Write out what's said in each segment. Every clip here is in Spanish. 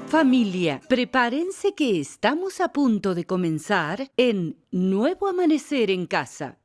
Familia, prepárense que estamos a punto de comenzar en Nuevo Amanecer en Casa.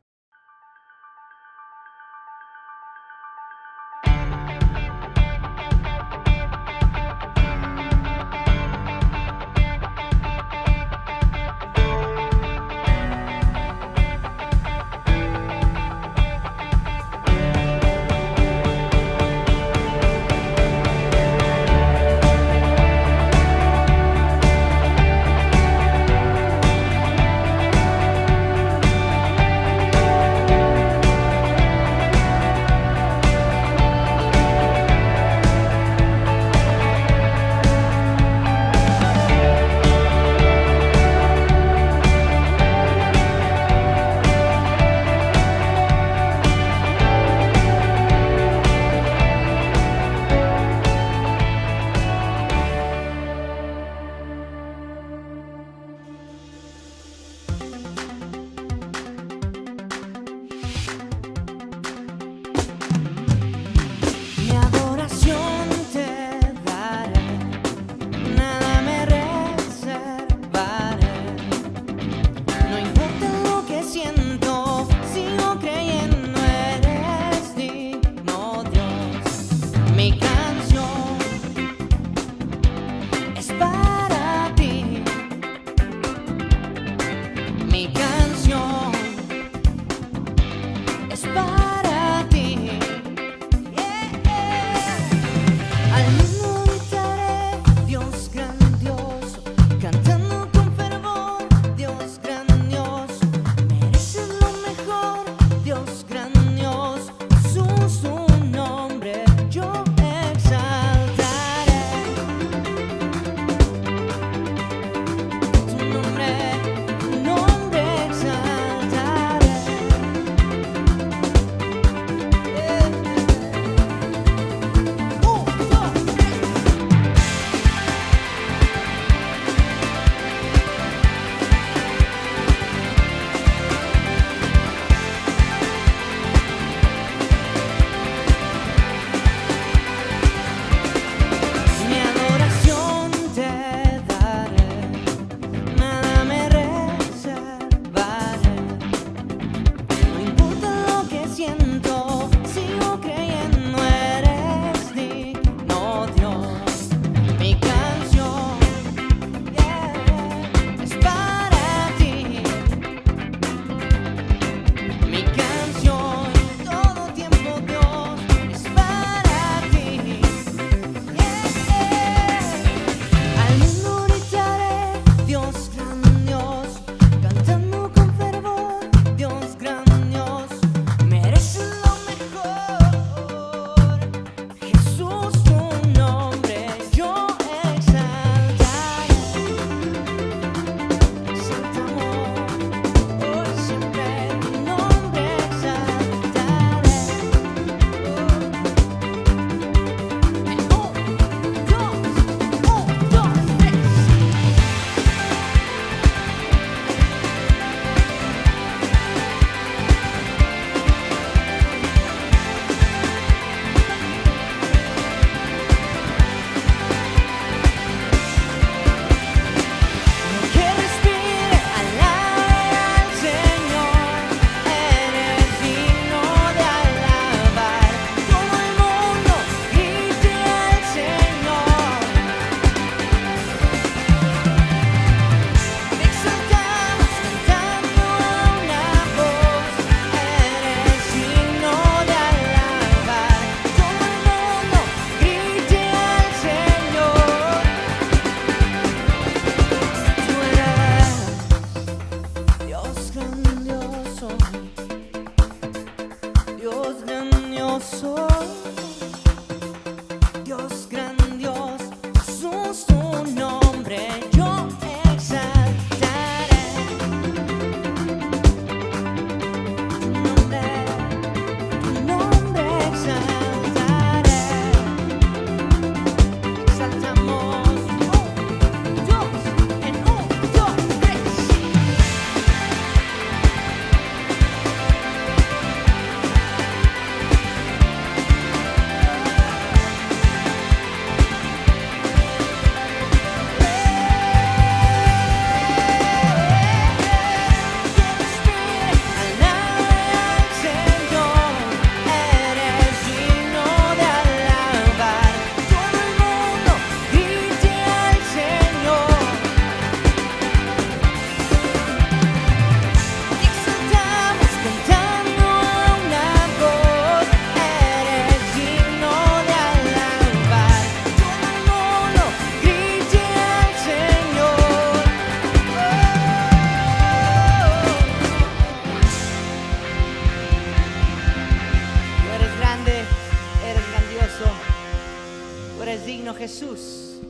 Jesús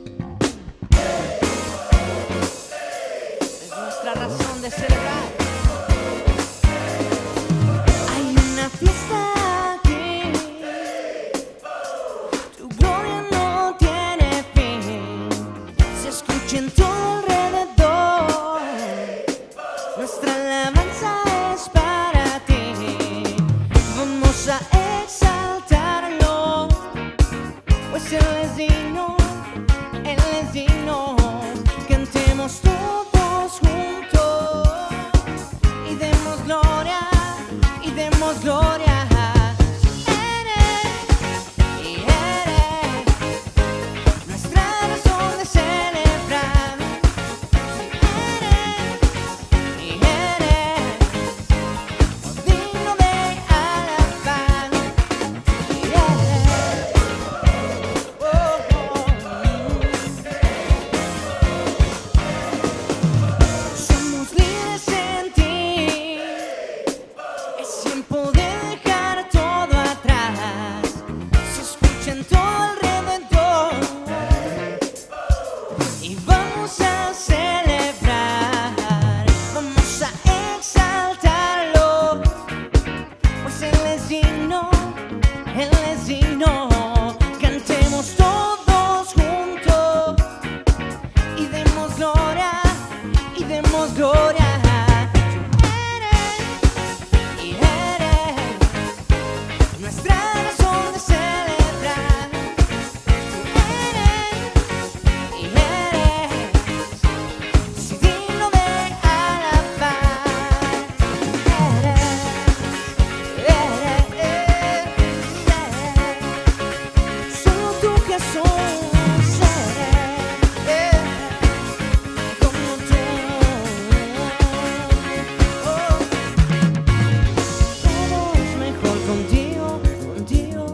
es nuestra razón de celebrar. Hay una fiesta aquí, tu gloria no tiene fin, se escucha en todo alrededor, nuestra alabanza es para ti. Vamos a exaltarlo, pues Él es digno, Él es digno. Cantemos todos juntos y demos gloria, y demos gloria. Eres, y eres nuestra razón de celebrar. Eres, y eres digno de alabar. Y eres, somos libres en ti. Es tiempo de dejar todo atrás. Se escucha en todo alrededor y vamos a celebrar. Vamos a exaltarlo, pues Él es digno, Él es digno. Cantemos todos juntos y demos gloria, y demos gloria. Tú eres, y eres nuestra razón de celebrar. Tú eres, y eres si digno de alabar. Solo tú, Jesús, eres como tú. Todo es mejor contigo, contigo,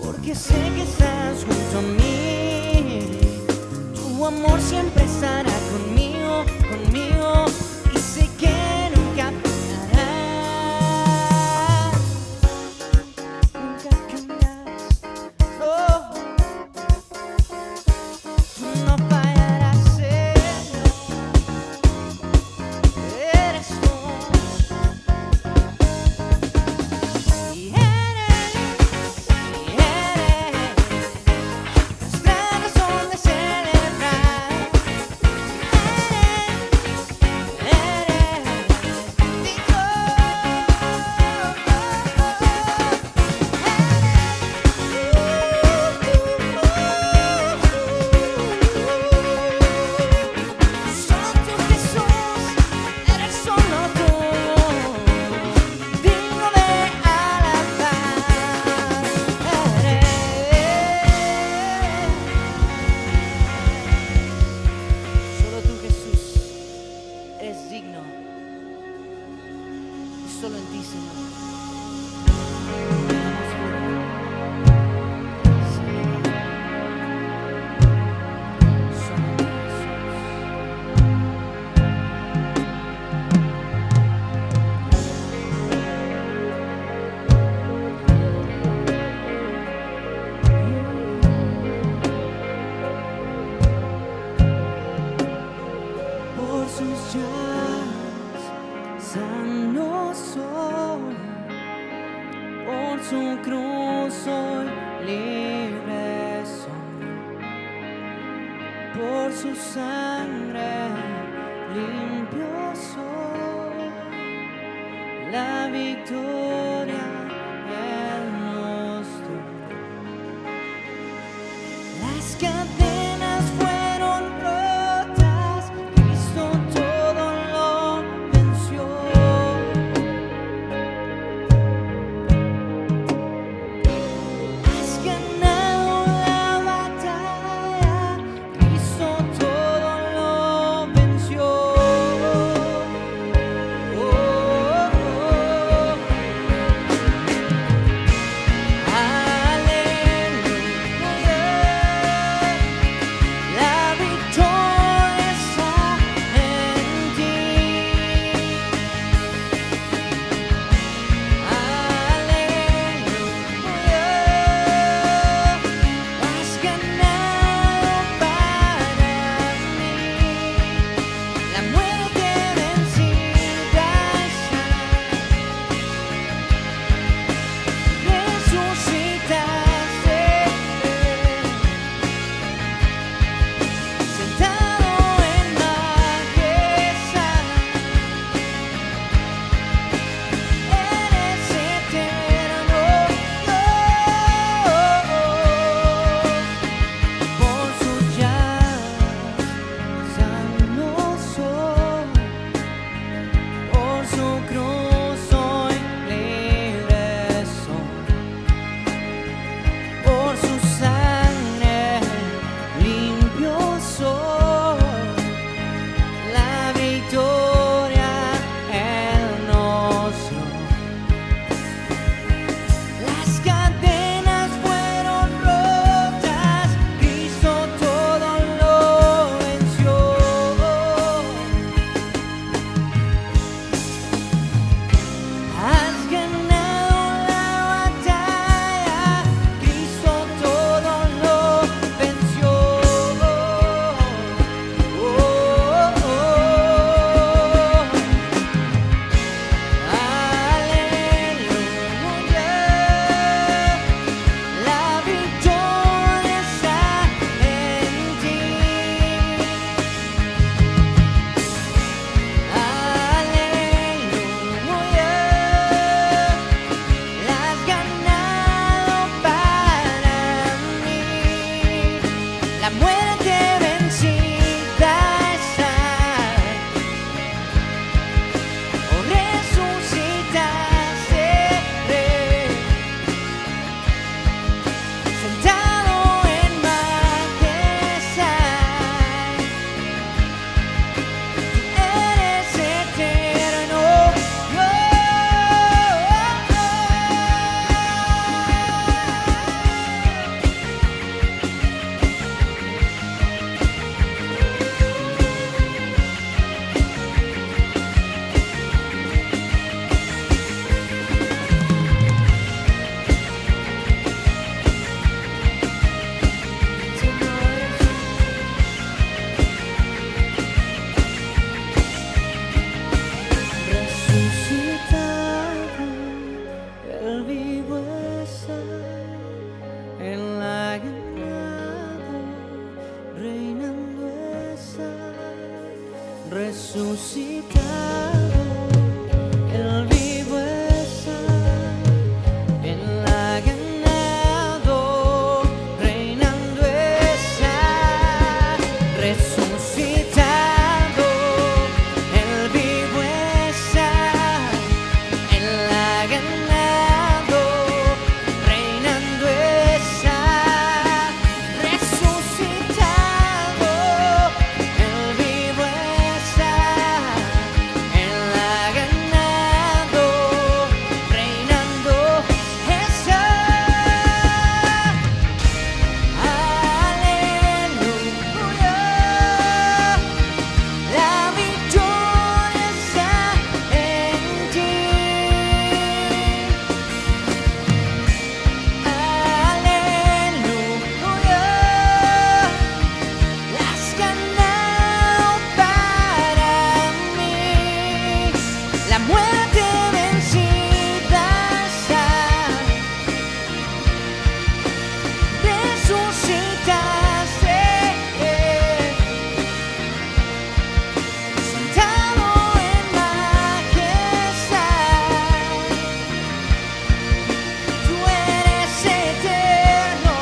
porque sé que estás junto a mí. Tu amor siempre estará conmigo, conmigo, y sé que nunca fallará. Nunca cambiarás, no, tú no fallarás, Señor. Eres tú. Y eres nuestra razón de celebrar. su cruz soy libre soy, por su sangre limpio soy, la victoria Él nos dio. Las cadenas fueron rotas, Cristo todo lo venció. Has ganado la batalla, Cristo todo lo venció. Oh, oh, oh. muerte vencida está, oh, resucitaste, sentado en majestad, eres eterno. Resucitado, el vivo está, en la ganado, reinando está. Resucitado, el vivo está, en la ganado, reinando está. Resucitado, el vivo está, en la ganado, reinando está. Resucitado, el vivo está, en la ganado, reinando está. Aleluya, la victoria está en ti. Aleluya, la has ganado para mí. La muerte vencida está, resucitaste, sentado en majestad, tú eres eterno.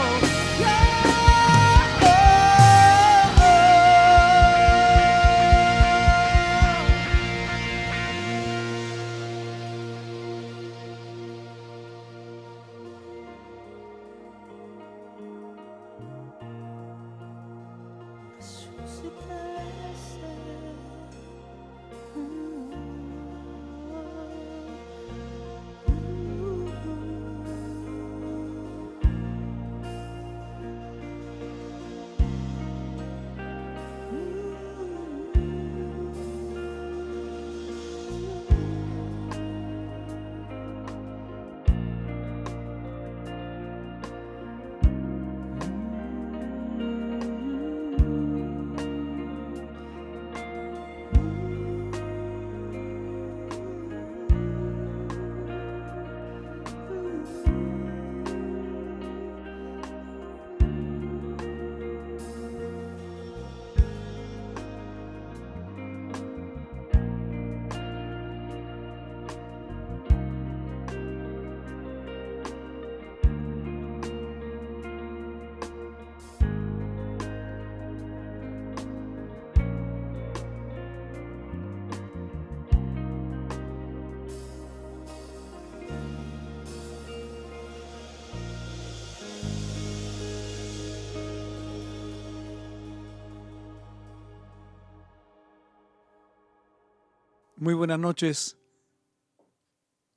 Muy buenas noches.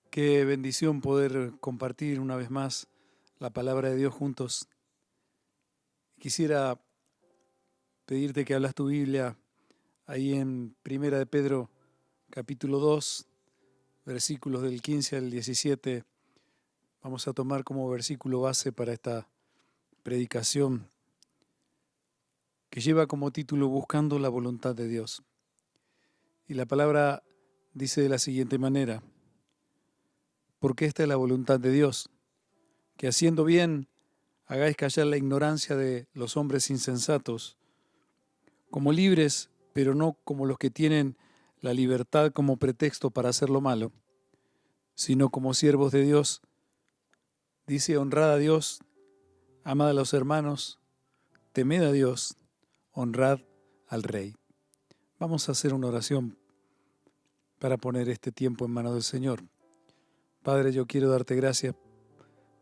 Qué bendición poder compartir una vez más la palabra de Dios juntos. Quisiera pedirte que hablas tu Biblia ahí en Primera de Pedro, capítulo 2, versículos del 15 al 17. Vamos a tomar como versículo base para esta predicación que lleva como título Buscando la voluntad de Dios. Y la palabra dice de la siguiente manera: porque esta es la voluntad de Dios, que haciendo bien hagáis callar la ignorancia de los hombres insensatos, como libres, pero no como los que tienen la libertad como pretexto para hacer lo malo, sino como siervos de Dios. Dice: honrad a Dios, amad a los hermanos, temed a Dios, honrad al Rey. Vamos a hacer una oración para poner este tiempo en manos del Señor. Padre, yo quiero darte gracias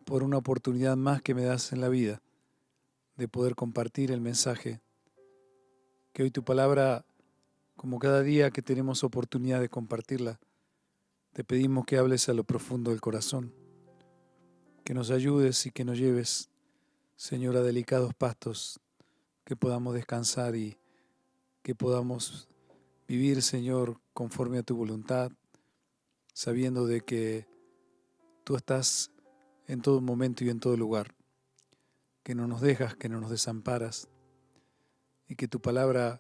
por una oportunidad más que me das en la vida de poder compartir el mensaje. Que hoy tu palabra, como cada día que tenemos oportunidad de compartirla, te pedimos que hables a lo profundo del corazón, que nos ayudes y que nos lleves, Señor, a delicados pastos, que podamos descansar y que podamos vivir, Señor, conforme a tu voluntad, sabiendo de que tú estás en todo momento y en todo lugar, que no nos dejas, que no nos desamparas y que tu palabra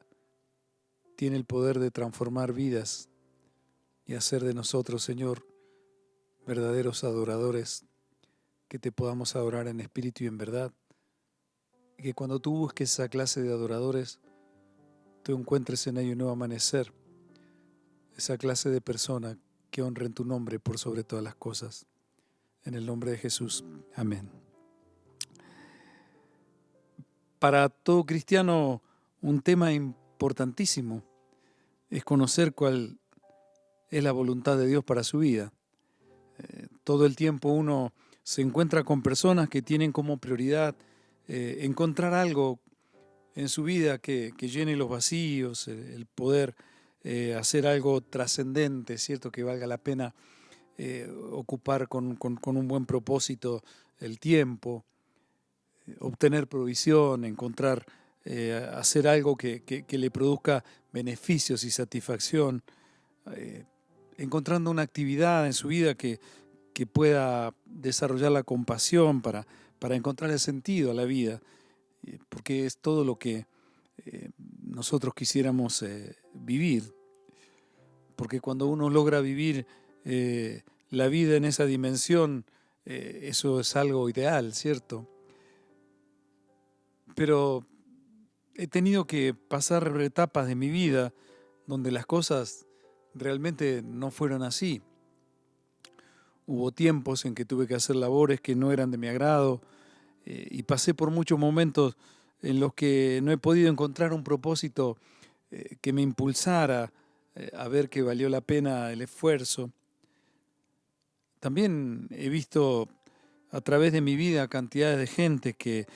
tiene el poder de transformar vidas y hacer de nosotros, Señor, verdaderos adoradores, que te podamos adorar en espíritu y en verdad, y que cuando tú busques esa clase de adoradores, tú encuentres en ello un nuevo amanecer, esa clase de persona que honren tu nombre por sobre todas las cosas. En el nombre de Jesús. Amén. Para todo cristiano, un tema importantísimo es conocer cuál es la voluntad de Dios para su vida. Todo el tiempo uno se encuentra con personas que tienen como prioridad encontrar algo en su vida que llene los vacíos, el poder hacer algo trascendente, ¿cierto? Que valga la pena ocupar con un buen propósito el tiempo, obtener provisión, encontrar, hacer algo que le produzca beneficios y satisfacción, encontrando una actividad en su vida que pueda desarrollar la compasión para encontrar el sentido a la vida, porque es todo lo que nosotros quisiéramos vivir, porque cuando uno logra vivir la vida en esa dimensión, eso es algo ideal, ¿cierto? Pero he tenido que pasar etapas de mi vida donde las cosas realmente no fueron así. Hubo tiempos en que tuve que hacer labores que no eran de mi agrado y pasé por muchos momentos en los que no he podido encontrar un propósito que me impulsara a ver que valió la pena el esfuerzo. También he visto a través de mi vida cantidades de gente que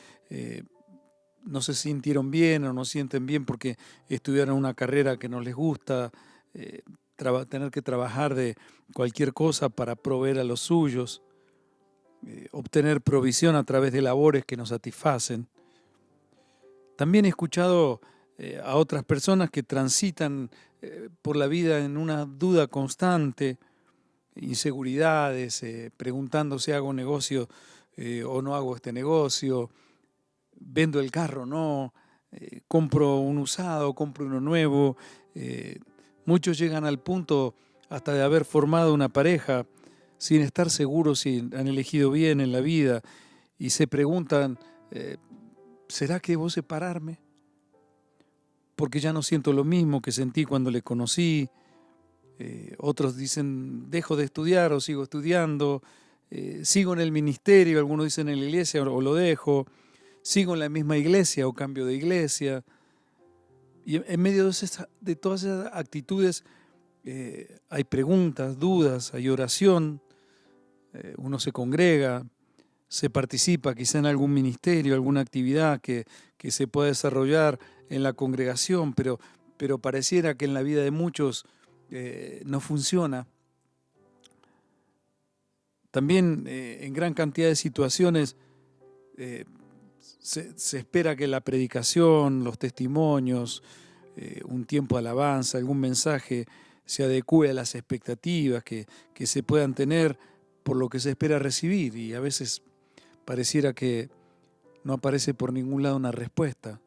no se sintieron bien o no sienten bien porque estudiaron una carrera que no les gusta, tener que trabajar de cualquier cosa para proveer a los suyos, obtener provisión a través de labores que nos satisfacen. También he escuchado a otras personas que transitan por la vida en una duda constante, inseguridades, preguntándose hago negocio o no hago este negocio, vendo el carro, no, compro un usado, compro uno nuevo. Muchos llegan al punto hasta de haber formado una pareja sin estar seguros si han elegido bien en la vida y se preguntan, ¿será que debo separarme? Porque ya no siento lo mismo que sentí cuando le conocí. Otros dicen, dejo de estudiar o sigo estudiando, sigo en el ministerio, algunos dicen en la iglesia o lo dejo, sigo en la misma iglesia o cambio de iglesia. Y en medio de todas esas actitudes hay preguntas, dudas, hay oración, uno se congrega, se participa quizá en algún ministerio, alguna actividad que se pueda desarrollar en la congregación, pero pareciera que en la vida de muchos no funciona. También en gran cantidad de situaciones se espera que la predicación, los testimonios, un tiempo de alabanza, algún mensaje se adecue a las expectativas que se puedan tener por lo que se espera recibir, y a veces pareciera que no aparece por ningún lado una respuesta.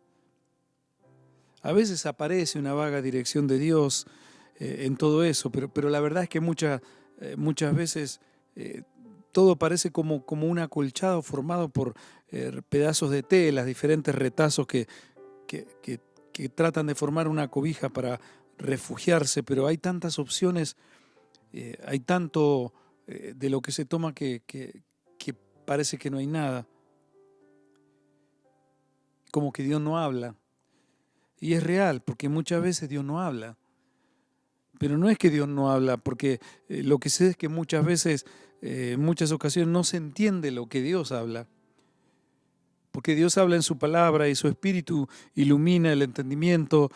A veces aparece una vaga dirección de Dios en todo eso, pero la verdad es que muchas veces todo parece como un acolchado formado por pedazos de tela, diferentes retazos que tratan de formar una cobija para refugiarse, pero hay tantas opciones, hay tanto de lo que se toma que parece que no hay nada, como que Dios no habla. Y es real, porque muchas veces Dios no habla. Pero no es que Dios no habla, porque lo que sé es que muchas veces, en muchas ocasiones, no se entiende lo que Dios habla. Porque Dios habla en su palabra y su espíritu ilumina el entendimiento,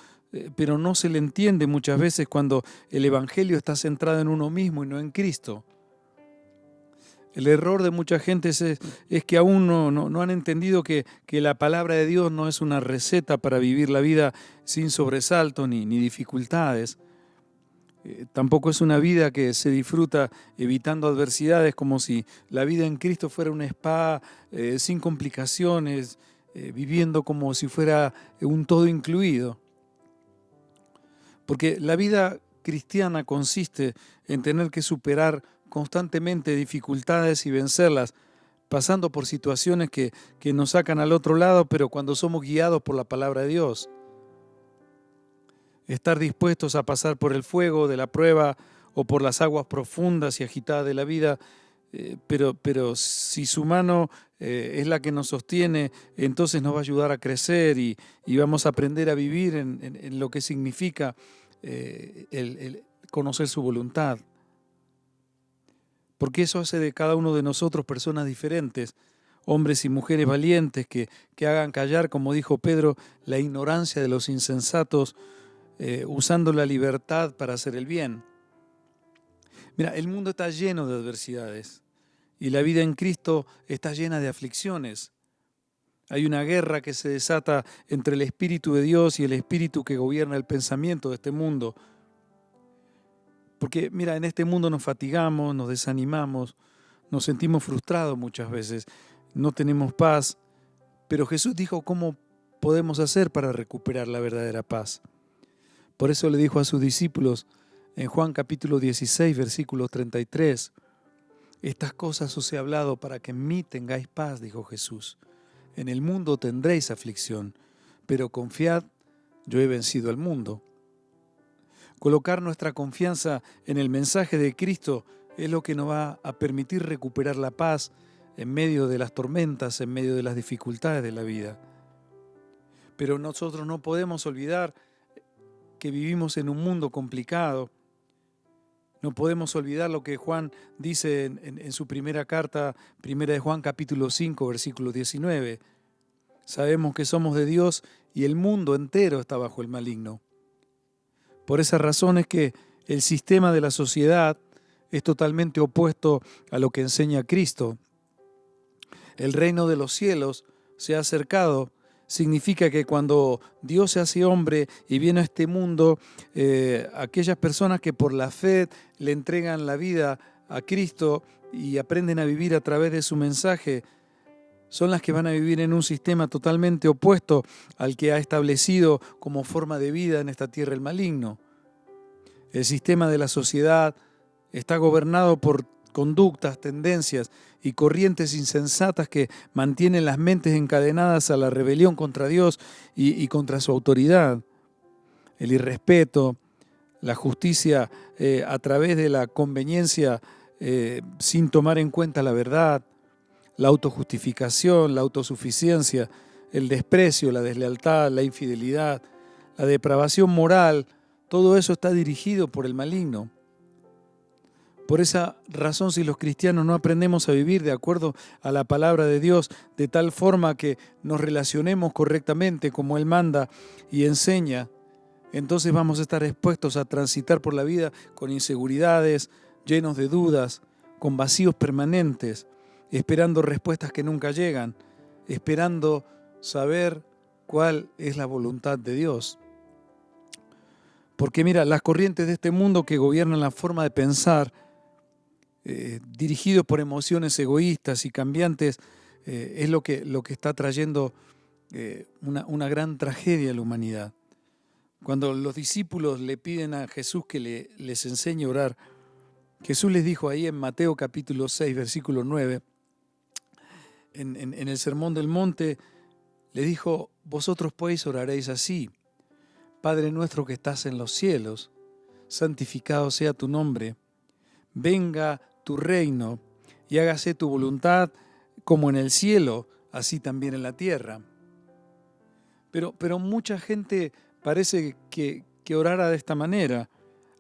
pero no se le entiende muchas veces cuando el evangelio está centrado en uno mismo y no en Cristo. El error de mucha gente es que aún no han entendido que la palabra de Dios no es una receta para vivir la vida sin sobresalto ni dificultades. Tampoco es una vida que se disfruta evitando adversidades, como si la vida en Cristo fuera un spa sin complicaciones, viviendo como si fuera un todo incluido. Porque la vida cristiana consiste en tener que superar constantemente dificultades y vencerlas, pasando por situaciones que nos sacan al otro lado, pero cuando somos guiados por la palabra de Dios. Estar dispuestos a pasar por el fuego de la prueba o por las aguas profundas y agitadas de la vida, pero si su mano es la que nos sostiene, entonces nos va a ayudar a crecer y vamos a aprender a vivir en lo que significa el conocer su voluntad. Porque eso hace de cada uno de nosotros personas diferentes, hombres y mujeres valientes que hagan callar, como dijo Pedro, la ignorancia de los insensatos, usando la libertad para hacer el bien. Mira, el mundo está lleno de adversidades y la vida en Cristo está llena de aflicciones. Hay una guerra que se desata entre el Espíritu de Dios y el Espíritu que gobierna el pensamiento de este mundo. Porque, mira, en este mundo nos fatigamos, nos desanimamos, nos sentimos frustrados muchas veces, no tenemos paz, pero Jesús dijo cómo podemos hacer para recuperar la verdadera paz. Por eso le dijo a sus discípulos en Juan capítulo 16, versículo 33, estas cosas os he hablado para que en mí tengáis paz, dijo Jesús. En el mundo tendréis aflicción, pero confiad, yo he vencido al mundo. Colocar nuestra confianza en el mensaje de Cristo es lo que nos va a permitir recuperar la paz en medio de las tormentas, en medio de las dificultades de la vida. Pero nosotros no podemos olvidar que vivimos en un mundo complicado. No podemos olvidar lo que Juan dice en su primera carta, primera de Juan capítulo 5, versículo 19. Sabemos que somos de Dios y el mundo entero está bajo el maligno. Por esa razón es que el sistema de la sociedad es totalmente opuesto a lo que enseña Cristo. El reino de los cielos se ha acercado. Significa que cuando Dios se hace hombre y viene a este mundo, aquellas personas que por la fe le entregan la vida a Cristo y aprenden a vivir a través de su mensaje, son las que van a vivir en un sistema totalmente opuesto al que ha establecido como forma de vida en esta tierra el maligno. El sistema de la sociedad está gobernado por conductas, tendencias y corrientes insensatas que mantienen las mentes encadenadas a la rebelión contra Dios y contra su autoridad. El irrespeto, la justicia a través de la conveniencia sin tomar en cuenta la verdad, la autojustificación, la autosuficiencia, el desprecio, la deslealtad, la infidelidad, la depravación moral, todo eso está dirigido por el maligno. Por esa razón, si los cristianos no aprendemos a vivir de acuerdo a la palabra de Dios, de tal forma que nos relacionemos correctamente como Él manda y enseña, entonces vamos a estar expuestos a transitar por la vida con inseguridades, llenos de dudas, con vacíos permanentes, esperando respuestas que nunca llegan, esperando saber cuál es la voluntad de Dios. Porque mira, las corrientes de este mundo que gobiernan la forma de pensar, dirigidos por emociones egoístas y cambiantes, es lo que está trayendo una gran tragedia a la humanidad. Cuando los discípulos le piden a Jesús que les enseñe a orar, Jesús les dijo ahí en Mateo capítulo 6, versículo 9, en el Sermón del Monte, le dijo, vosotros pues oraréis así, Padre nuestro que estás en los cielos, santificado sea tu nombre, venga tu reino y hágase tu voluntad como en el cielo, así también en la tierra. Pero mucha gente parece que orara de esta manera: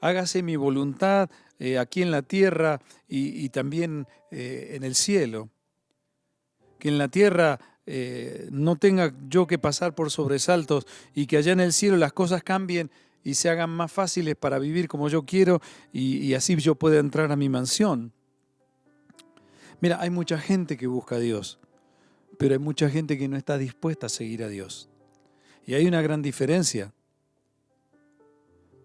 hágase mi voluntad aquí en la tierra y también en el cielo. Que en la tierra no tenga yo que pasar por sobresaltos y que allá en el cielo las cosas cambien y se hagan más fáciles para vivir como yo quiero y así yo pueda entrar a mi mansión. Mira, hay mucha gente que busca a Dios, pero hay mucha gente que no está dispuesta a seguir a Dios. Y hay una gran diferencia,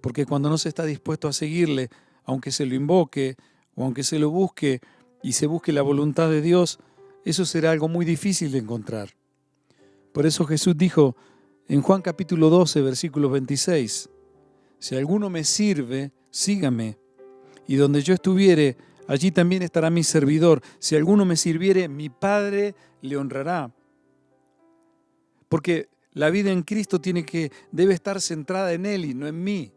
porque cuando no se está dispuesto a seguirle, aunque se lo invoque o aunque se lo busque y se busque la voluntad de Dios, eso será algo muy difícil de encontrar. Por eso Jesús dijo en Juan capítulo 12, versículo 26, si alguno me sirve, sígame, y donde yo estuviere, allí también estará mi servidor. Si alguno me sirviere, mi Padre le honrará. Porque la vida en Cristo debe estar centrada en Él y no en mí.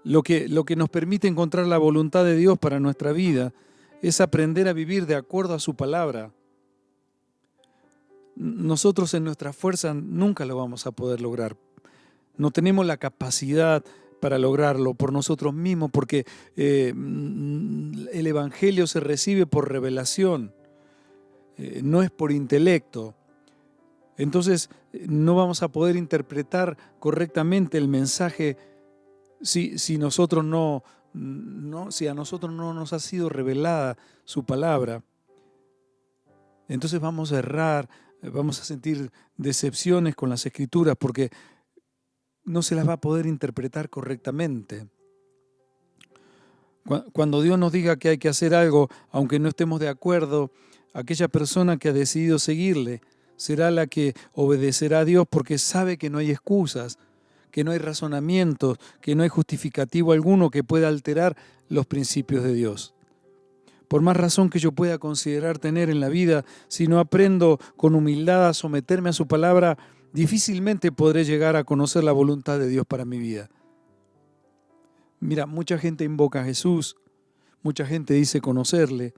Lo que nos permite encontrar la voluntad de Dios para nuestra vida es aprender a vivir de acuerdo a su palabra. Nosotros en nuestra fuerza nunca lo vamos a poder lograr. No tenemos la capacidad para lograrlo por nosotros mismos, porque el Evangelio se recibe por revelación, no es por intelecto. Entonces no vamos a poder interpretar correctamente el mensaje si a nosotros no nos ha sido revelada su palabra. Entonces vamos a errar, vamos a sentir decepciones con las Escrituras porque no se las va a poder interpretar correctamente. Cuando Dios nos diga que hay que hacer algo, aunque no estemos de acuerdo, aquella persona que ha decidido seguirle será la que obedecerá a Dios porque sabe que no hay excusas, que no hay razonamientos, que no hay justificativo alguno que pueda alterar los principios de Dios. Por más razón que yo pueda considerar tener en la vida, si no aprendo con humildad a someterme a su palabra, difícilmente podré llegar a conocer la voluntad de Dios para mi vida. Mira, mucha gente invoca a Jesús, mucha gente dice conocerle,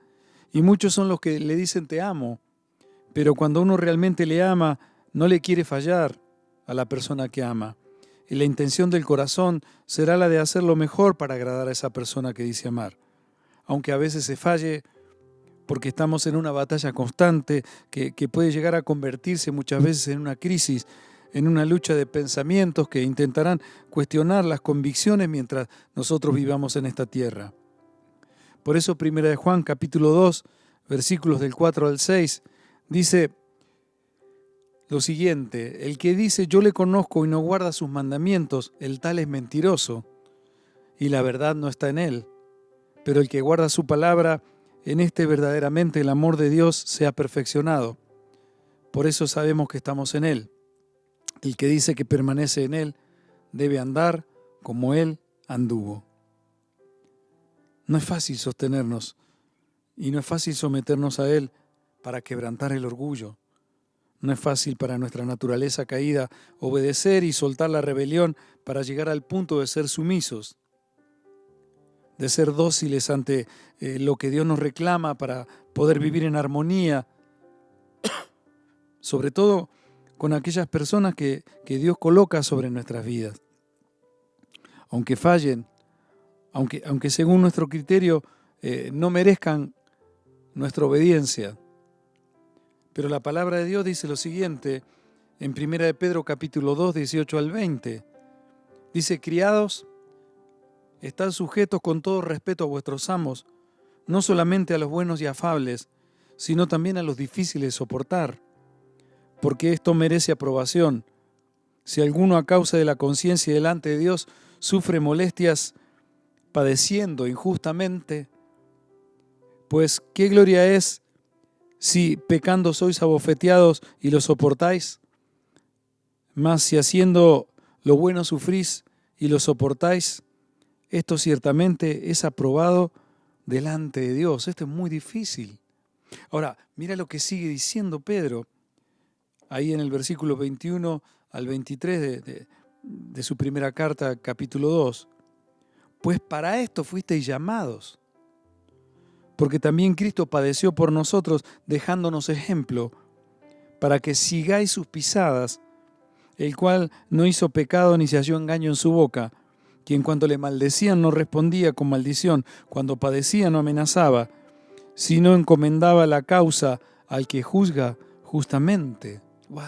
y muchos son los que le dicen te amo, pero cuando uno realmente le ama, no le quiere fallar a la persona que ama. Y la intención del corazón será la de hacer lo mejor para agradar a esa persona que dice amar. Aunque a veces se falle, porque estamos en una batalla constante que puede llegar a convertirse muchas veces en una crisis, en una lucha de pensamientos que intentarán cuestionar las convicciones mientras nosotros vivamos en esta tierra. Por eso 1 Juan capítulo 2, versículos del 4 al 6, dice lo siguiente: el que dice yo le conozco y no guarda sus mandamientos, el tal es mentiroso, y la verdad no está en él. Pero el que guarda su palabra, en este verdaderamente el amor de Dios se ha perfeccionado. Por eso sabemos que estamos en Él. El que dice que permanece en Él debe andar como Él anduvo. No es fácil sostenernos y no es fácil someternos a Él para quebrantar el orgullo. No es fácil para nuestra naturaleza caída obedecer y soltar la rebelión para llegar al punto de ser sumisos, de ser dóciles ante lo que Dios nos reclama para poder vivir en armonía, sobre todo con aquellas personas que Dios coloca sobre nuestras vidas. Aunque fallen, aunque según nuestro criterio no merezcan nuestra obediencia. Pero la palabra de Dios dice lo siguiente en 1 de Pedro capítulo 2, 18 al 20. Dice: criados, estad sujetos con todo respeto a vuestros amos, no solamente a los buenos y afables, sino también a los difíciles de soportar, porque esto merece aprobación. Si alguno a causa de la conciencia delante de Dios sufre molestias padeciendo injustamente, pues qué gloria es si pecando sois abofeteados y lo soportáis. Mas si haciendo lo bueno sufrís y lo soportáis, esto ciertamente es aprobado delante de Dios. Esto es muy difícil. Ahora, mira lo que sigue diciendo Pedro, ahí en el versículo 21 al 23 de su primera carta, capítulo 2. Pues para esto fuisteis llamados, porque también Cristo padeció por nosotros, dejándonos ejemplo, para que sigáis sus pisadas, el cual no hizo pecado ni se halló engaño en su boca, quien cuando le maldecían no respondía con maldición, cuando padecía no amenazaba, sino encomendaba la causa al que juzga justamente. ¡Wow!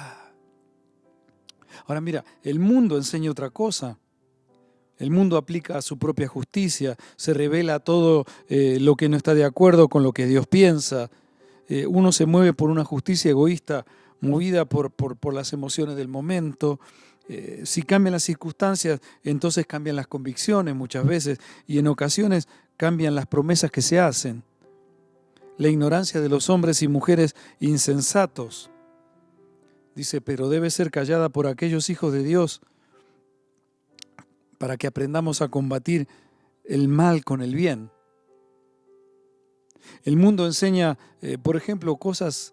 Ahora mira, el mundo enseña otra cosa. El mundo aplica su propia justicia, se revela todo lo que no está de acuerdo con lo que Dios piensa. Uno se mueve por una justicia egoísta, movida por las emociones del momento. Si cambian las circunstancias, entonces cambian las convicciones muchas veces y en ocasiones cambian las promesas que se hacen. La ignorancia de los hombres y mujeres insensatos. Dice, pero debe ser callada por aquellos hijos de Dios para que aprendamos a combatir el mal con el bien. El mundo enseña, por ejemplo, cosas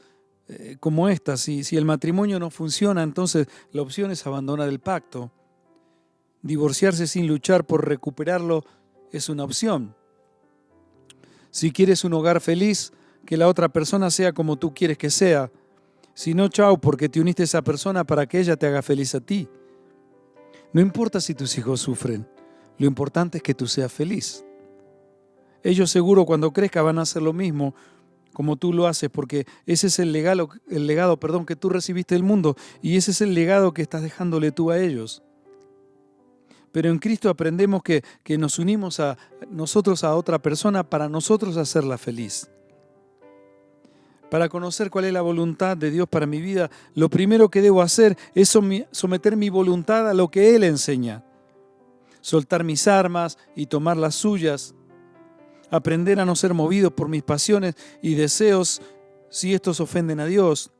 como estas. Si el matrimonio no funciona, entonces la opción es abandonar el pacto. Divorciarse sin luchar por recuperarlo es una opción. Si quieres un hogar feliz, que la otra persona sea como tú quieres que sea. Si no, chao, porque te uniste a esa persona para que ella te haga feliz a ti. No importa si tus hijos sufren, lo importante es que tú seas feliz. Ellos seguro cuando crezcan van a hacer lo mismo como tú lo haces, porque ese es el legado, que tú recibiste del mundo y ese es el legado que estás dejándole tú a ellos. Pero en Cristo aprendemos que nos unimos a nosotros a otra persona para nosotros hacerla feliz. Para conocer cuál es la voluntad de Dios para mi vida, lo primero que debo hacer es someter mi voluntad a lo que Él enseña. Soltar mis armas y tomar las suyas. Aprender a no ser movido por mis pasiones y deseos si estos ofenden a Dios.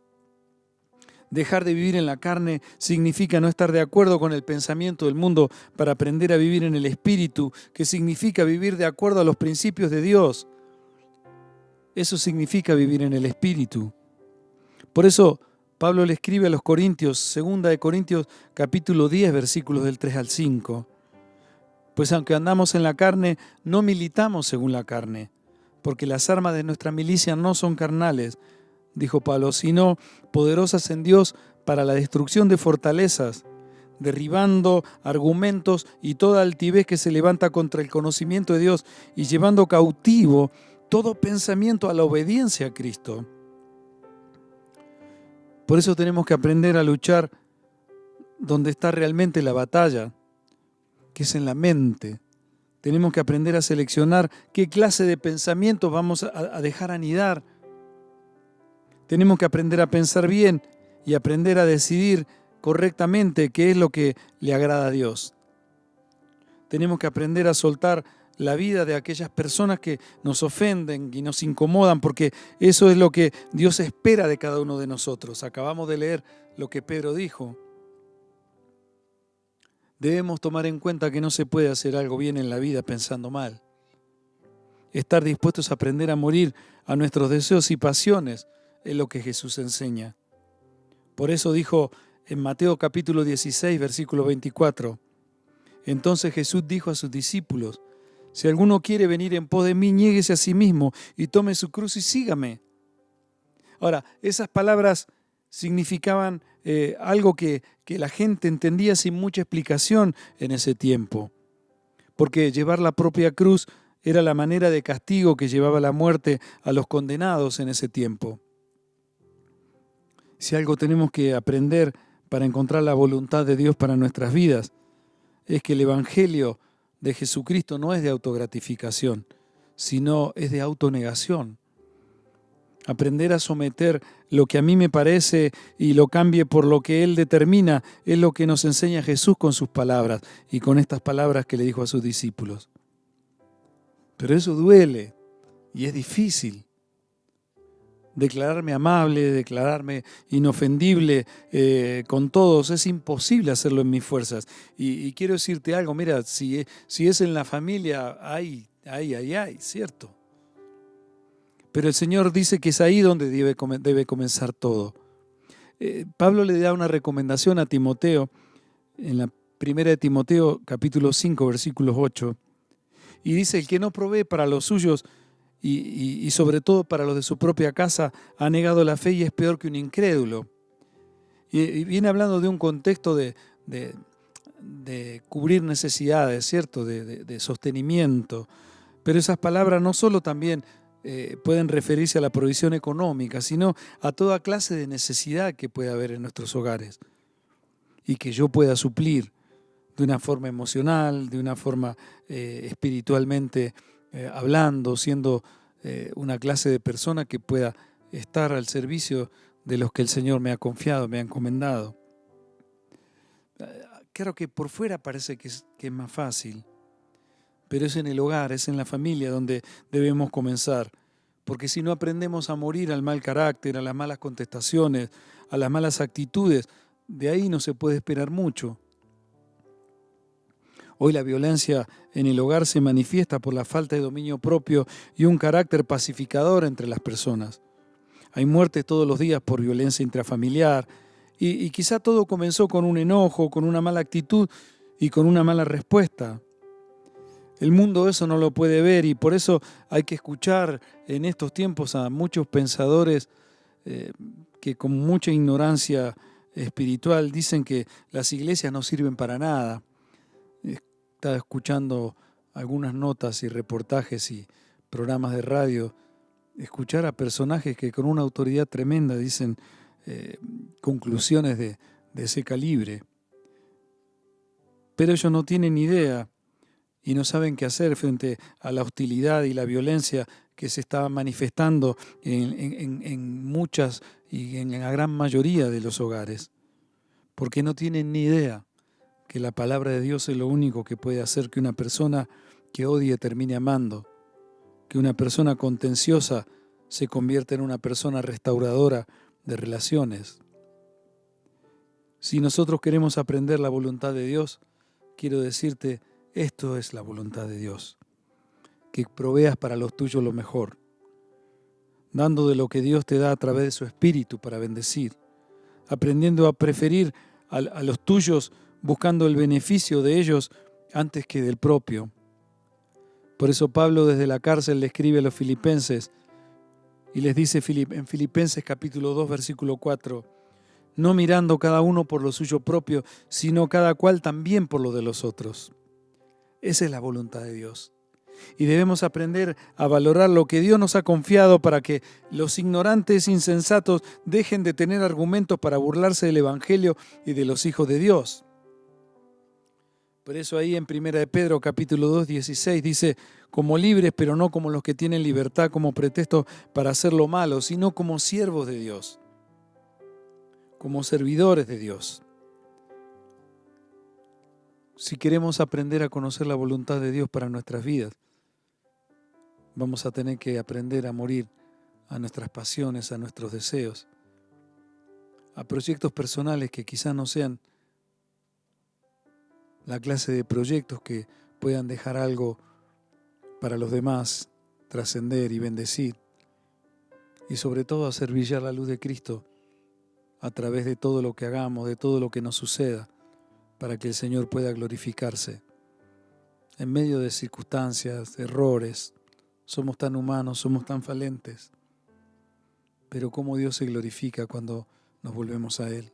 Dejar de vivir en la carne significa no estar de acuerdo con el pensamiento del mundo para aprender a vivir en el Espíritu, que significa vivir de acuerdo a los principios de Dios. Eso significa vivir en el Espíritu. Por eso Pablo le escribe a los Corintios, 2 de Corintios capítulo 10, versículos del 3 al 5. Pues aunque andamos en la carne, no militamos según la carne, porque las armas de nuestra milicia no son carnales, dijo Pablo, sino poderosas en Dios para la destrucción de fortalezas, derribando argumentos y toda altivez que se levanta contra el conocimiento de Dios y llevando cautivo todo pensamiento a la obediencia a Cristo. Por eso tenemos que aprender a luchar donde está realmente la batalla, que es en la mente. Tenemos que aprender a seleccionar qué clase de pensamientos vamos a dejar anidar. Tenemos que aprender a pensar bien y aprender a decidir correctamente qué es lo que le agrada a Dios. Tenemos que aprender a soltar la vida de aquellas personas que nos ofenden y nos incomodan, porque eso es lo que Dios espera de cada uno de nosotros. Acabamos de leer lo que Pedro dijo. Debemos tomar en cuenta que no se puede hacer algo bien en la vida pensando mal. Estar dispuestos a aprender a morir a nuestros deseos y pasiones es lo que Jesús enseña. Por eso dijo en Mateo capítulo 16, versículo 24, entonces Jesús dijo a sus discípulos, si alguno quiere venir en pos de mí, niéguese a sí mismo y tome su cruz y sígame. Ahora, esas palabras significaban algo que la gente entendía sin mucha explicación en ese tiempo, porque llevar la propia cruz era la manera de castigo que llevaba la muerte a los condenados en ese tiempo. Si algo tenemos que aprender para encontrar la voluntad de Dios para nuestras vidas, es que el Evangelio de Jesucristo no es de autogratificación, sino es de autonegación. Aprender a someter lo que a mí me parece y lo cambie por lo que Él determina es lo que nos enseña Jesús con sus palabras y con estas palabras que le dijo a sus discípulos. Pero eso duele y es difícil. Declararme amable, declararme inofendible con todos, es imposible hacerlo en mis fuerzas. Y quiero decirte algo, mira, si es en la familia, hay, ¿cierto? Pero el Señor dice que es ahí donde debe comenzar todo. Pablo le da una recomendación a Timoteo, en la primera de Timoteo, capítulo 5, versículos 8, y dice, el que no provee para los suyos, y sobre todo para los de su propia casa, ha negado la fe y es peor que un incrédulo. Y viene hablando de un contexto de cubrir necesidades, ¿cierto? De sostenimiento. Pero esas palabras no solo también pueden referirse a la provisión económica, sino a toda clase de necesidad que puede haber en nuestros hogares y que yo pueda suplir de una forma emocional, de una forma espiritualmente hablando, siendo una clase de persona que pueda estar al servicio de los que el Señor me ha confiado, me ha encomendado. Claro que por fuera parece que es más fácil, pero es en el hogar, es en la familia donde debemos comenzar. Porque si no aprendemos a morir al mal carácter, a las malas contestaciones, a las malas actitudes, de ahí no se puede esperar mucho. Hoy la violencia en el hogar se manifiesta por la falta de dominio propio y un carácter pacificador entre las personas. Hay muertes todos los días por violencia intrafamiliar y quizá todo comenzó con un enojo, con una mala actitud y con una mala respuesta. El mundo eso no lo puede ver y por eso hay que escuchar en estos tiempos a muchos pensadores que con mucha ignorancia espiritual dicen que las iglesias no sirven para nada. Estaba escuchando algunas notas y reportajes y programas de radio, escuchar a personajes que con una autoridad tremenda dicen conclusiones de ese calibre. Pero ellos no tienen idea y no saben qué hacer frente a la hostilidad y la violencia que se está manifestando en muchas y en la gran mayoría de los hogares, porque no tienen ni idea que la palabra de Dios es lo único que puede hacer que una persona que odie termine amando, que una persona contenciosa se convierta en una persona restauradora de relaciones. Si nosotros queremos aprender la voluntad de Dios, quiero decirte, esto es la voluntad de Dios, que proveas para los tuyos lo mejor, dando de lo que Dios te da a través de su Espíritu para bendecir, aprendiendo a preferir a los tuyos, buscando el beneficio de ellos antes que del propio. Por eso Pablo desde la cárcel le escribe a los filipenses y les dice en Filipenses capítulo 2, versículo 4, no mirando cada uno por lo suyo propio, sino cada cual también por lo de los otros. Esa es la voluntad de Dios. Y debemos aprender a valorar lo que Dios nos ha confiado para que los ignorantes insensatos dejen de tener argumentos para burlarse del Evangelio y de los hijos de Dios. Por eso ahí en 1 de Pedro capítulo 2, 16 dice, como libres, pero no como los que tienen libertad como pretexto para hacer lo malo, sino como siervos de Dios, como servidores de Dios. Si queremos aprender a conocer la voluntad de Dios para nuestras vidas, vamos a tener que aprender a morir a nuestras pasiones, a nuestros deseos, a proyectos personales que quizás no sean la clase de proyectos que puedan dejar algo para los demás, trascender y bendecir, y sobre todo hacer brillar la luz de Cristo a través de todo lo que hagamos, de todo lo que nos suceda, para que el Señor pueda glorificarse. En medio de circunstancias, errores, somos tan humanos, somos tan falentes, pero cómo Dios se glorifica cuando nos volvemos a Él,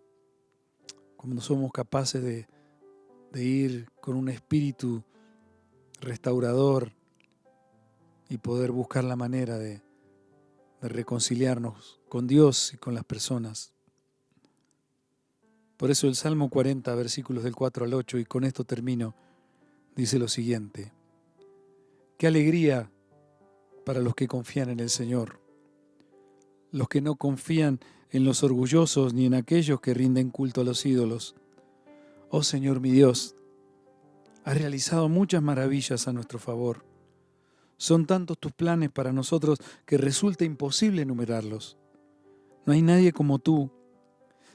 cuando somos capaces de ir con un espíritu restaurador y poder buscar la manera de reconciliarnos con Dios y con las personas. Por eso el Salmo 40, versículos del 4 al 8, y con esto termino, dice lo siguiente: qué alegría para los que confían en el Señor, los que no confían en los orgullosos ni en aquellos que rinden culto a los ídolos. Oh Señor mi Dios, has realizado muchas maravillas a nuestro favor. Son tantos tus planes para nosotros que resulta imposible enumerarlos. No hay nadie como tú.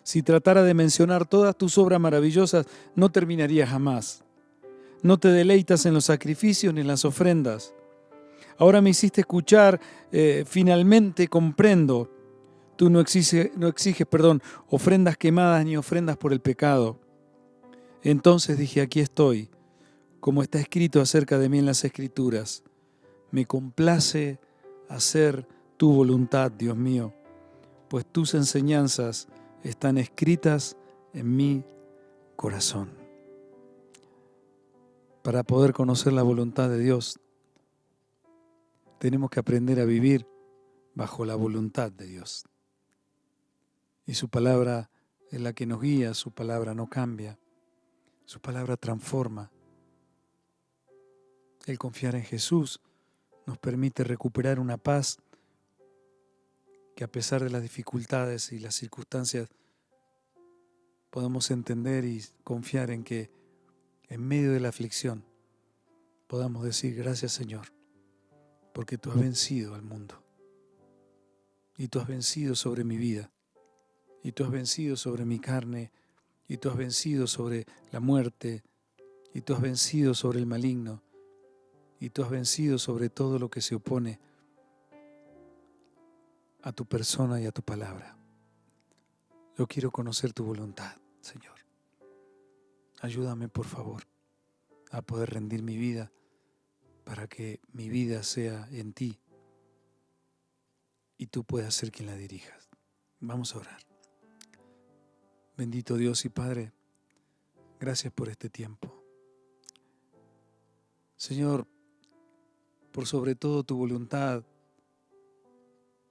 Si tratara de mencionar todas tus obras maravillosas, no terminaría jamás. No te deleitas en los sacrificios ni en las ofrendas. Ahora me hiciste escuchar, finalmente comprendo. Tú no exiges, ofrendas quemadas ni ofrendas por el pecado. Entonces dije, aquí estoy, como está escrito acerca de mí en las Escrituras. Me complace hacer tu voluntad, Dios mío, pues tus enseñanzas están escritas en mi corazón. Para poder conocer la voluntad de Dios, tenemos que aprender a vivir bajo la voluntad de Dios. Y su palabra es la que nos guía, su palabra no cambia, su palabra transforma. El confiar en Jesús nos permite recuperar una paz que a pesar de las dificultades y las circunstancias podamos entender y confiar en que en medio de la aflicción podamos decir gracias Señor, porque tú has vencido al mundo y tú has vencido sobre mi vida y tú has vencido sobre mi carne y tú has vencido sobre la muerte y tú has vencido sobre el maligno y tú has vencido sobre todo lo que se opone a tu persona y a tu palabra. Yo quiero conocer tu voluntad, Señor. Ayúdame, por favor, a poder rendir mi vida para que mi vida sea en ti y tú puedas ser quien la dirijas. Vamos a orar. Bendito Dios y Padre, gracias por este tiempo. Señor, por sobre todo tu voluntad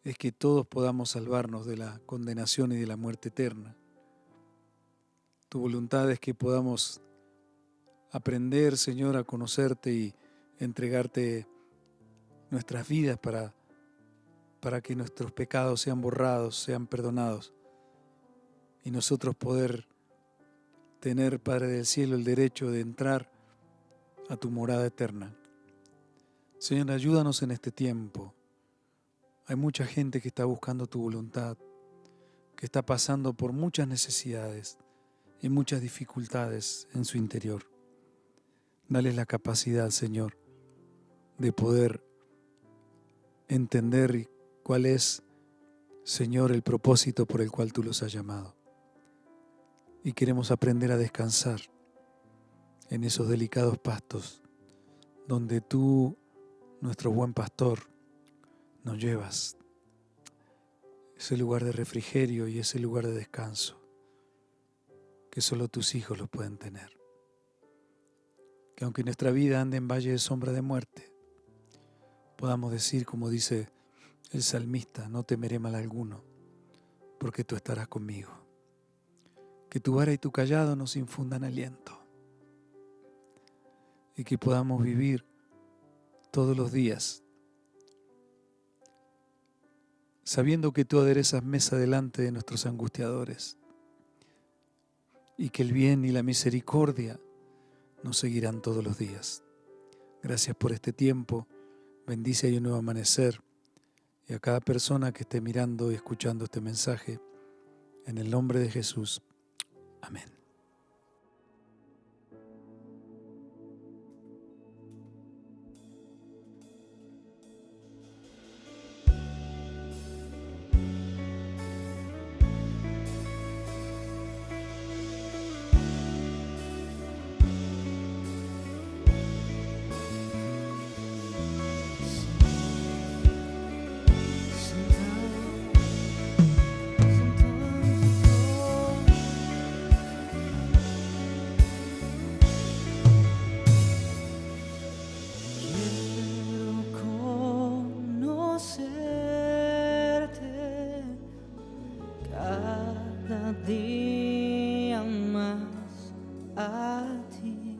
es que todos podamos salvarnos de la condenación y de la muerte eterna. Tu voluntad es que podamos aprender, Señor, a conocerte y entregarte nuestras vidas para que nuestros pecados sean borrados, sean perdonados y nosotros poder tener, Padre del cielo, el derecho de entrar a tu morada eterna. Señor, ayúdanos en este tiempo. Hay mucha gente que está buscando tu voluntad, que está pasando por muchas necesidades y muchas dificultades en su interior. Dales la capacidad, Señor, de poder entender cuál es, Señor, el propósito por el cual tú los has llamado. Y queremos aprender a descansar en esos delicados pastos donde tú, nuestro buen pastor, nos llevas. Ese lugar de refrigerio y ese lugar de descanso que solo tus hijos lo pueden tener. Que aunque nuestra vida ande en valle de sombra de muerte, podamos decir, como dice el salmista, no temeré mal alguno, porque tú estarás conmigo. Que tu vara y tu cayado nos infundan aliento y que podamos vivir todos los días sabiendo que tú aderezas mesa delante de nuestros angustiadores y que el bien y la misericordia nos seguirán todos los días. Gracias por este tiempo. Bendice a un nuevo amanecer y a cada persona que esté mirando y escuchando este mensaje. En el nombre de Jesús. Amén. Día más a ti,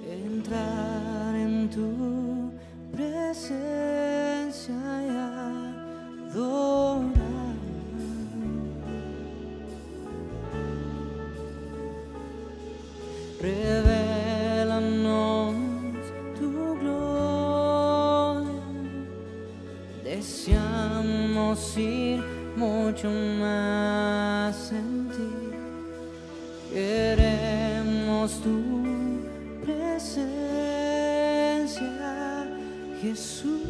entrar en tu presencia y adorar. Revélanos tu gloria, deseamos ir mucho más en ti. Queremos tu presencia, Jesús.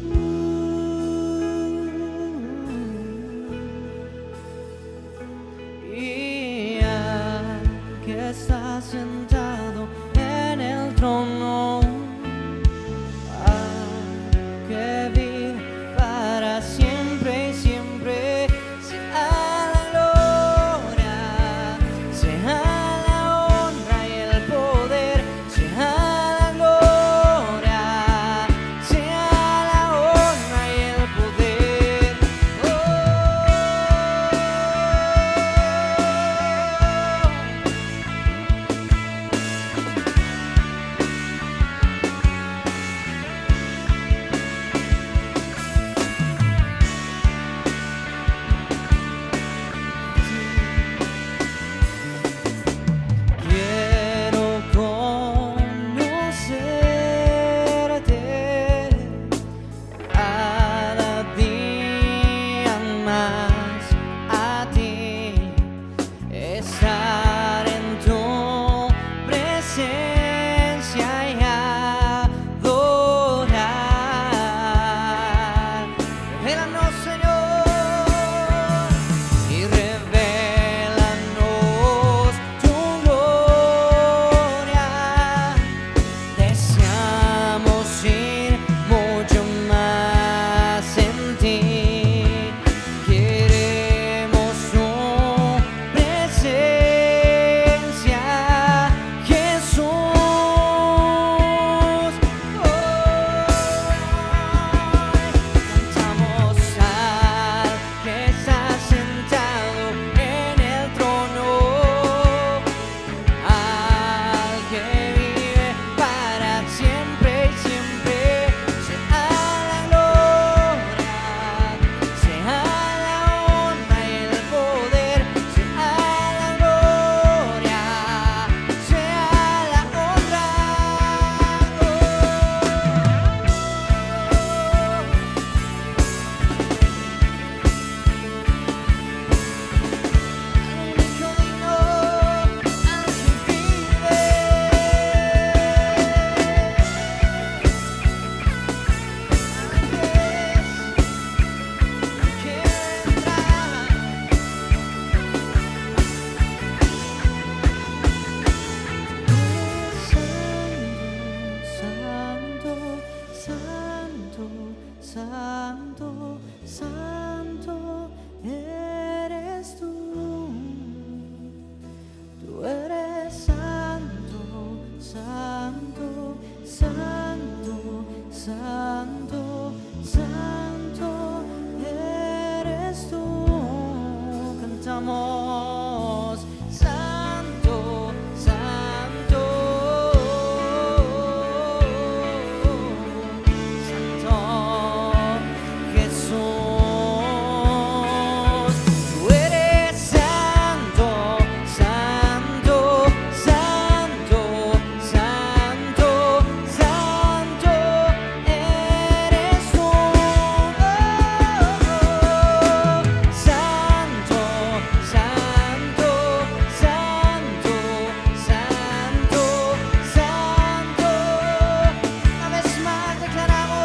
Y al que está sentado en el trono, al que vive para siempre y siempre, sea la gloria presencia y adorar. Revélanos, Señor, y revélanos tu gloria. Deseamos ir mucho más en ti. Queremos tu presencia, Jesús. Cantamos al que está sentado en el trono, al que vive para siempre y siempre. Sea la gloria, sea la honra y el poder, sea la gloria, sea la honra. Al único digno, al que vive. Santo, santo, santo, santo eres tú. Tú eres santo, santo, santo, santo, santo eres tú. Cantamos santo, santo, santo Jesús. Tú eres santo, santo, santo, santo, santo eres tú. Santo, santo, santo, santo, santo. Una vez más declaramos,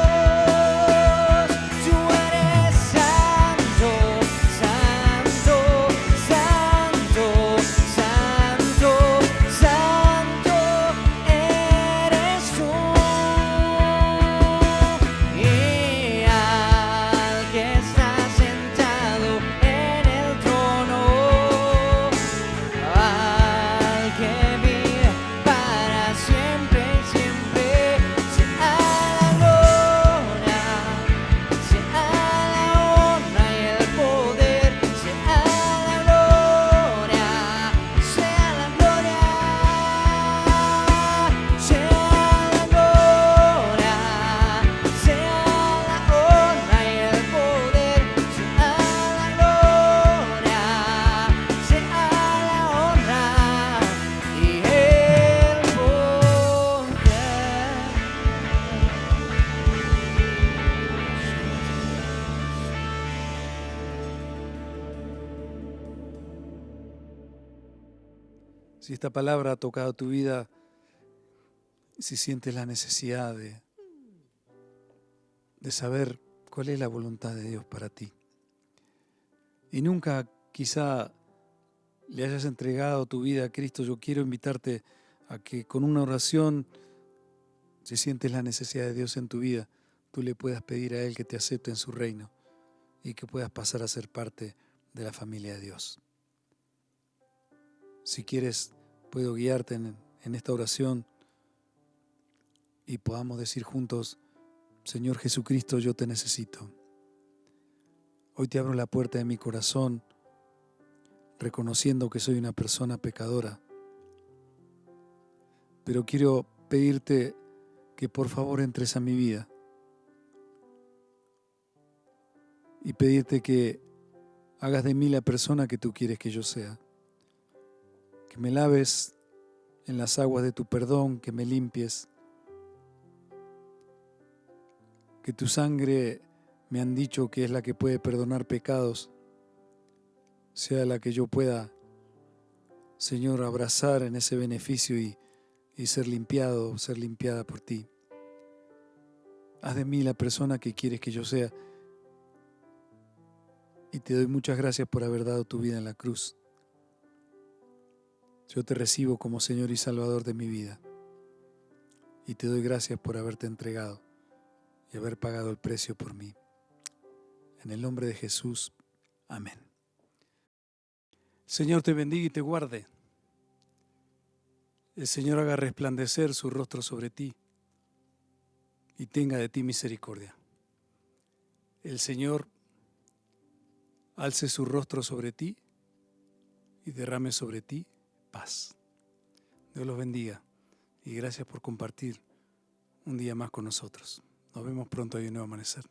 tú eres santo, santo, santo, santo, santo eres tú. Y al que está sentado en el trono, al que vive para siempre y siempre, sea la gloria, sea la honra y el poder, sea la gloria, sea la gloria, sea la gloria, sea la honra y el poder, sea la gloria, sea la honra y el Si esta palabra ha tocado tu vida, si sientes la necesidad de saber cuál es la voluntad de Dios para ti, y nunca quizá le hayas entregado tu vida a Cristo, yo quiero invitarte a que con una oración, si sientes la necesidad de Dios en tu vida, tú le puedas pedir a Él que te acepte en su reino y que puedas pasar a ser parte de la familia de Dios. Si quieres, puedo guiarte en esta oración y podamos decir juntos, Señor Jesucristo, yo te necesito. Hoy te abro la puerta de mi corazón, reconociendo que soy una persona pecadora. Pero quiero pedirte que por favor entres a mi vida y pedirte que hagas de mí la persona que tú quieres que yo sea. Que me laves en las aguas de tu perdón, que me limpies. Que tu sangre, me han dicho que es la que puede perdonar pecados, sea la que yo pueda, Señor, abrazar en ese beneficio y y ser limpiado, ser limpiada por ti. Haz de mí la persona que quieres que yo sea. Y te doy muchas gracias por haber dado tu vida en la cruz. Yo te recibo como Señor y Salvador de mi vida. Y te doy gracias por haberte entregado y haber pagado el precio por mí. En el nombre de Jesús. Amén. Señor te bendiga y te guarde. El Señor haga resplandecer su rostro sobre ti y tenga de ti misericordia. El Señor alce su rostro sobre ti y derrame sobre ti paz. Dios los bendiga y gracias por compartir un día más con nosotros. Nos vemos pronto en un nuevo amanecer.